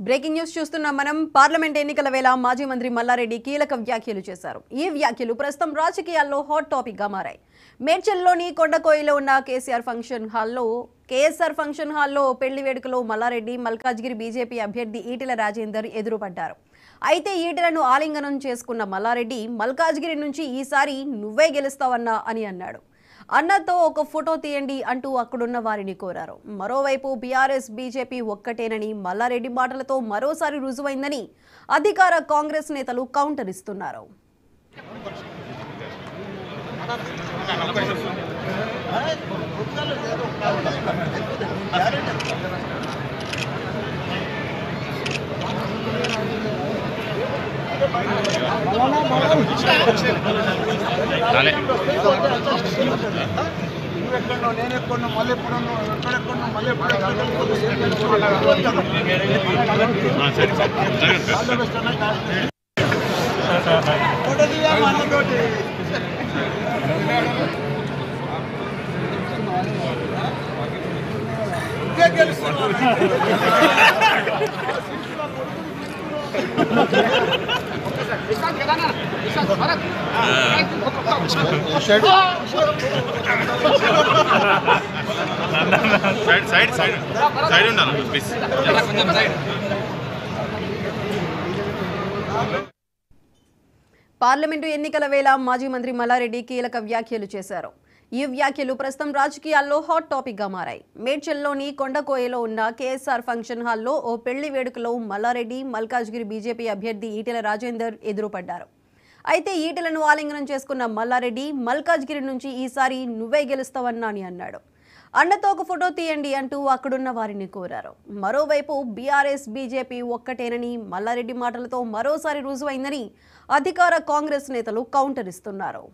Breaking news చూస్తున్నాం మనం. Parliament ఎన్నికల వేళ మాజీ మంత్రి మల్లారెడ్డి కీలక వ్యాఖ్యలు చేశారు. ఈ వ్యాఖ్యలు ప్రస్తుతం రాజకీయాల్లో హాట్ టాపిక్ గా మారాయి. మేడ్చల్లోని కొండకోయిలో ఉన్న కేసీఆర్ ఫంక్షన్ హాల్లో పెళ్లి వేడుకలో మల్లారెడ్డి మల్కాజ్గిరి బీజేపీ అభ్యర్థి ఈటెల రాజేందర్ ఎదురుపడ్డారు. అయితే ఈటెలను ఆలింగనం చేసుకున్న మల్లారెడ్డి మల్కాజ్గిరి నుంచి ఈసారి నువ్వే గెలుస్తావన్నా అని అన్నాడు. అన్నతో ఒక ఫోటో తీయండి అంటూ అక్కడున్న వారిని కోరారు. మరోవైపు బీఆర్ఎస్ బీజేపీ ఒక్కటేనని మల్లారెడ్డి మాటలతో మరోసారి రుజువైందని అధికార కాంగ్రెస్ నేతలు కౌంటర్ ఇస్తున్నారు. పార్లమెంటు ఎన్నికల వేళ మాజీ మంత్రి మల్లారెడ్డి కీలక వ్యాఖ్యలు చేశారు. ఈ వ్యాఖ్యలు ప్రస్తుతం రాజకీయాల్లో హాట్ టాపిక్ గా మారాయి. మేడ్చల్లోని కొండకోయలో ఉన్న కేఎస్ఆర్ ఫంక్షన్ హాల్లో ఓ పెళ్లి వేడుకలో మల్లారెడ్డి మల్కాజ్గిరి బీజేపీ అభ్యర్థి ఈటెల రాజేందర్ ఎదురుపడ్డారు. అయితే ఈటెలను ఆలింగనం చేసుకున్న మల్లారెడ్డి మల్కాజ్గిరి నుంచి ఈసారి నువ్వే గెలుస్తావన్నా అని అన్నాడు. అన్నతో ఒక ఫోటో తీయండి అంటూ అక్కడున్న వారిని కోరారు. మరోవైపు బీఆర్ఎస్ బీజేపీ ఒక్కటేనని మల్లారెడ్డి మాటలతో మరోసారి రుజువైందని అధికార కాంగ్రెస్ నేతలు కౌంటర్ ఇస్తున్నారు.